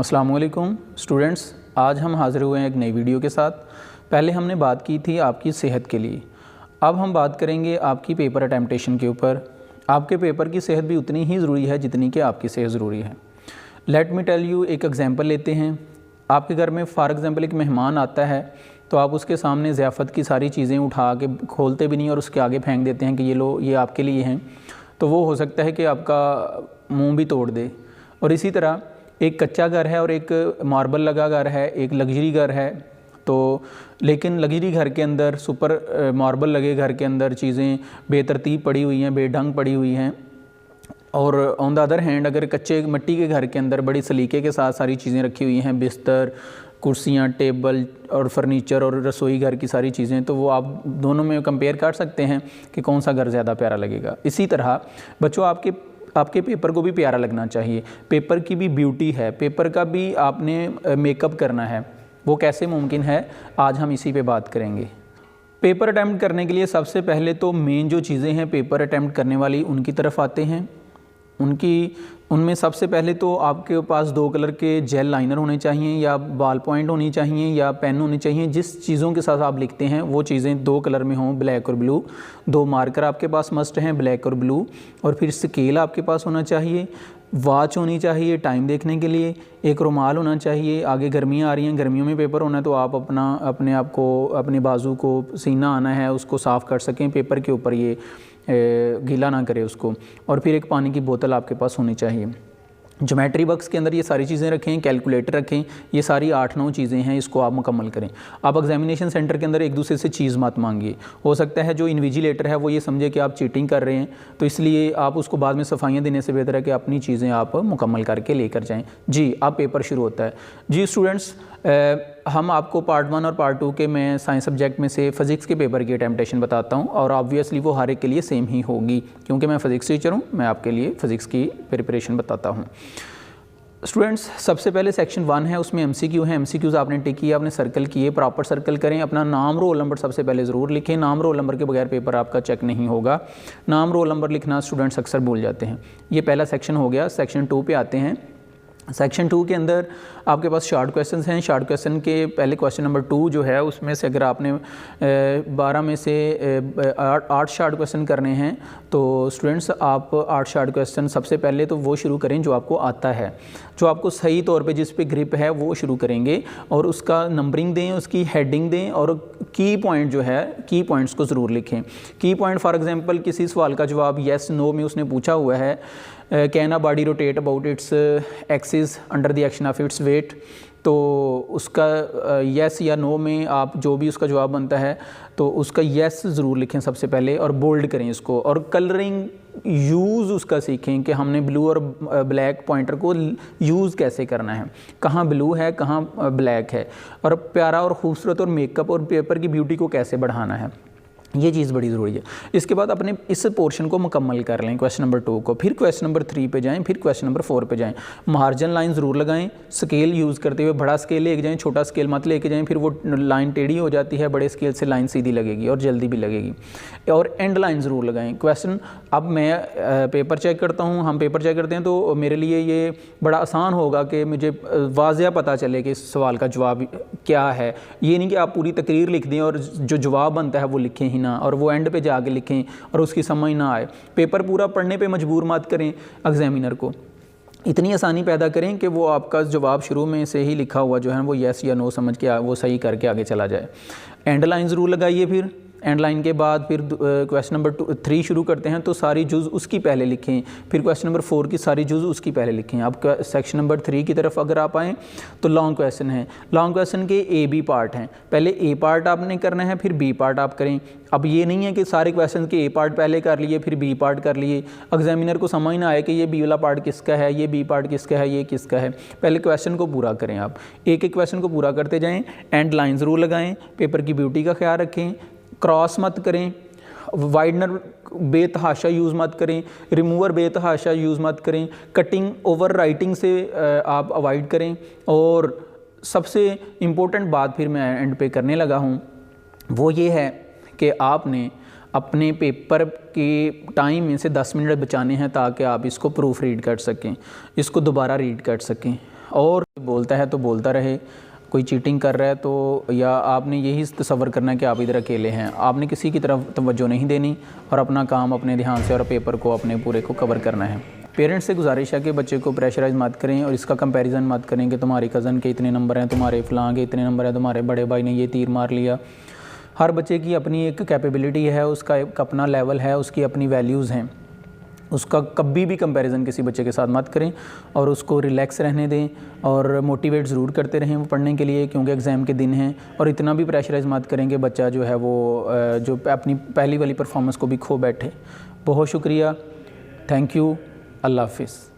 अस्सलामुअलैकुम स्टूडेंट्स, आज हम हाज़िर हुए हैं एक नई वीडियो के साथ। पहले हमने बात की थी आपकी सेहत के लिए, अब हम बात करेंगे आपकी पेपर अटेम्पटेशन के ऊपर। आपके पेपर की सेहत भी उतनी ही ज़रूरी है जितनी कि आपकी सेहत ज़रूरी है। लेट मी टेल यू, एक एग्ज़ाम्पल लेते हैं। आपके घर में फॉर एग्ज़ाम्पल एक मेहमान आता है तो आप उसके सामने ज़ियाफ़त की सारी चीज़ें उठा के खोलते भी नहीं और उसके आगे फेंक देते हैं कि ये लो, ये आपके लिए हैं, तो वो हो सकता है कि आपका मुंह भी तोड़ दे। और इसी तरह एक कच्चा घर है और एक मार्बल लगा घर है, एक लग्जरी घर है, तो लेकिन लग्जरी घर के अंदर सुपर मार्बल लगे घर के अंदर चीज़ें बेतरतीब पड़ी हुई हैं, बेढंग पड़ी हुई हैं। और ऑन द अदर हैंड अगर कच्चे मिट्टी के घर के अंदर बड़ी सलीके के साथ सारी चीज़ें रखी हुई हैं, बिस्तर, कुर्सियाँ, टेबल और फर्नीचर और रसोई घर की सारी चीज़ें, तो वो आप दोनों में कंपेयर कर सकते हैं कि कौन सा घर ज़्यादा प्यारा लगेगा। इसी तरह बच्चों आपके पेपर को भी प्यारा लगना चाहिए। पेपर की भी ब्यूटी है, पेपर का भी आपने मेकअप करना है। वो कैसे मुमकिन है, आज हम इसी पे बात करेंगे। पेपर अटैम्प्ट करने के लिए सबसे पहले तो मेन जो चीज़ें हैं पेपर अटैम्प्ट करने वाली उनकी तरफ आते हैं। उनमें सबसे पहले तो आपके पास 2 कलर के जेल लाइनर होने चाहिए, या बॉल पॉइंट होनी चाहिए, या पेन होने चाहिए। जिस चीज़ों के साथ आप लिखते हैं वो चीज़ें 2 कलर में हों, ब्लैक और ब्लू। 2 मार्कर आपके पास मस्ट हैं, ब्लैक और ब्लू। और फिर स्केल आपके पास होना चाहिए, वॉच होनी चाहिए टाइम देखने के लिए, एक रुमाल होना चाहिए। आगे गर्मियाँ आ रही हैं, गर्मियों में पेपर होना है तो आप अपने आप को, अपने बाजू को सीना आना है, उसको साफ़ कर सकें पेपर के ऊपर, ये गीला ना करे उसको। और फिर एक पानी की बोतल आपके पास होनी चाहिए। ज्योमेट्री बॉक्स के अंदर ये सारी चीज़ें रखें, कैलकुलेटर रखें, ये सारी 8-9 चीज़ें हैं, इसको आप मुकम्मल करें। आप एग्जामिनेशन सेंटर के अंदर एक दूसरे से चीज़ मत मांगिए। हो सकता है जो इन्विजिलेटर है वो ये समझे कि आप चीटिंग कर रहे हैं, तो इसलिए आप उसको बाद में सफाइयाँ देने से बेहतर है कि अपनी चीज़ें आप मुकम्मल करके लेकर जाएँ। जी, अब पेपर शुरू होता है। जी स्टूडेंट्स, हम आपको पार्ट 1 और पार्ट 2 के मैं साइंस सब्जेक्ट में से फ़िज़िक्स के पेपर की अटेम्पटेशन बताता हूँ, और ऑब्वियसली वो हर एक के लिए सेम ही होगी क्योंकि मैं फ़िज़िक्स टीचर हूँ। मैं आपके लिए फ़िज़िक्स की प्रिपरेशन बताता हूँ। स्टूडेंट्स, सबसे पहले सेक्शन 1 है, उसमें MCQ है। MCQs आपने टिक किए, आपने सर्कल किए, प्रॉपर सर्कल करें। अपना नाम, रोल नंबर सबसे पहले ज़रूर लिखें। नाम, रोल नंबर के बगैर पेपर आपका चेक नहीं होगा। नाम, रोल नंबर लिखना स्टूडेंट्स अक्सर भूल जाते हैं। ये पहला सेक्शन हो गया। सेक्शन 2 पे आते हैं। सेक्शन 2 के अंदर आपके पास शॉर्ट क्वेश्चंस हैं। शॉर्ट क्वेश्चन के पहले क्वेश्चन नंबर 2 जो है उसमें से अगर आपने 12 में से 8 शॉर्ट क्वेश्चन करने हैं तो स्टूडेंट्स आप 8 शॉर्ट क्वेश्चन सबसे पहले तो वो शुरू करें जो आपको आता है, जो आपको सही तौर पे जिस पे ग्रिप है वो शुरू करेंगे, और उसका नंबरिंग दें, उसकी हेडिंग दें, और की पॉइंट जो है की पॉइंट्स को ज़रूर लिखें। की पॉइंट फॉर एग्जांपल किसी सवाल का जवाब येस नो में उसने पूछा हुआ है, can a body rotate about its axis under the action of its weight, तो उसका येस या नो में आप जो भी उसका जवाब बनता है तो उसका येस ज़रूर लिखें सबसे पहले, और बोल्ड करें इसको। और कलरिंग यूज़ उसका सीखें कि हमने ब्लू और ब्लैक पॉइंटर को यूज़ कैसे करना है, कहाँ ब्लू है कहाँ ब्लैक है, और प्यारा और ख़ूबसूरत और मेकअप और पेपर की ब्यूटी को कैसे बढ़ाना है, ये चीज़ बड़ी ज़रूरी है। इसके बाद अपने इस पोर्शन को मुकम्मल कर लें, क्वेश्चन नंबर 2 को, फिर क्वेश्चन नंबर 3 पे जाएं, फिर क्वेश्चन नंबर 4 पे जाएं। मार्जिन लाइन ज़रूर लगाएं, स्केल यूज़ करते हुए। बड़ा स्केल लेके जाएं, छोटा स्केल मत लेके जाएं, फिर वो लाइन टेढ़ी हो जाती है। बड़े स्केल से लाइन सीधी लगेगी और जल्दी भी लगेगी। और एंड लाइन ज़रूर लगाएँ। क्वेश्चन, अब मैं पेपर चेक करता हूँ, हम पेपर चेक करते हैं तो मेरे लिए ये बड़ा आसान होगा कि मुझे वाज़िया पता चले कि इस सवाल का जवाब क्या है। ये नहीं कि आप पूरी तकरीर लिख दें और जो जवाब बनता है वो लिखें ही ना, और वो एंड पे जाके लिखें और उसकी समझ ना आए। पेपर पूरा पढ़ने पे मजबूर मत करें एग्जामिनर को, इतनी आसानी पैदा करें कि वो आपका जवाब शुरू में से ही लिखा हुआ जो है वो येस या नो समझ के वो सही करके आगे चला जाए। एंड लाइन ज़रूर लगाइए। फिर एंड लाइन के बाद फिर क्वेश्चन नंबर 3 शुरू करते हैं तो सारी जुज़ उसकी पहले लिखें। फिर क्वेश्चन नंबर 4 की सारी जुज़ उसकी पहले लिखें। अब सेक्शन नंबर 3 की तरफ अगर आप आएँ तो लॉन्ग क्वेश्चन है। लॉन्ग क्वेश्चन के A B पार्ट हैं, पहले A पार्ट आपने करना है, फिर B पार्ट आप करें। अब ये नहीं है कि सारे क्वेश्चन के A पार्ट पहले कर लिए फिर B पार्ट कर लिए, एग्जामिनर को समझ ना आए कि ये B वाला पार्ट किसका है, ये B पार्ट किसका है, ये किसका है। पहले क्वेश्चन को पूरा करें आप, एक एक क्वेश्चन को पूरा करते जाएँ। एंड लाइन ज़रूर लगाएँ, पेपर की ब्यूटी का ख्याल रखें, क्रॉस मत करें, वाइडनर बेतहाशा यूज़ मत करें, रिमूवर बेतहाशा यूज़ मत करें, कटिंग ओवर राइटिंग से आप अवॉइड करें। और सबसे इम्पोर्टेंट बात फिर मैं एंड पे करने लगा हूँ वो ये है कि आपने अपने पेपर के टाइम में से 10 मिनट बचाने हैं ताकि आप इसको प्रूफ रीड कर सकें, इसको दोबारा रीड कर सकें। और बोलता है तो बोलता रहे, कोई चीटिंग कर रहा है तो या आपने यही तसव्वुर करना है कि आप इधर अकेले हैं, आपने किसी की तरफ तवज्जो नहीं देनी और अपना काम अपने ध्यान से और पेपर को अपने पूरे को कवर करना है। पेरेंट्स से गुजारिश है कि बच्चे को प्रेशराइज मत करें और इसका कंपैरिजन मत करें कि तुम्हारी कज़न के इतने नंबर हैं, तुम्हारे फ़लाँ के इतने नंबर हैं, तुम्हारे बड़े भाई ने ये तीर मार लिया। हर बच्चे की अपनी एक कैपेबिलिटी है, उसका एक अपना लेवल है, उसकी अपनी वैल्यूज़ हैं। उसका कभी भी कंपैरिजन किसी बच्चे के साथ मत करें और उसको रिलैक्स रहने दें और मोटिवेट ज़रूर करते रहें वो पढ़ने के लिए, क्योंकि एग्ज़ाम के दिन हैं। और इतना भी प्रेशराइज़ मत करें कि बच्चा जो है वो जो अपनी पहली वाली परफॉर्मेंस को भी खो बैठे। बहुत शुक्रिया, थैंक यू, अल्लाह हाफ़िज़।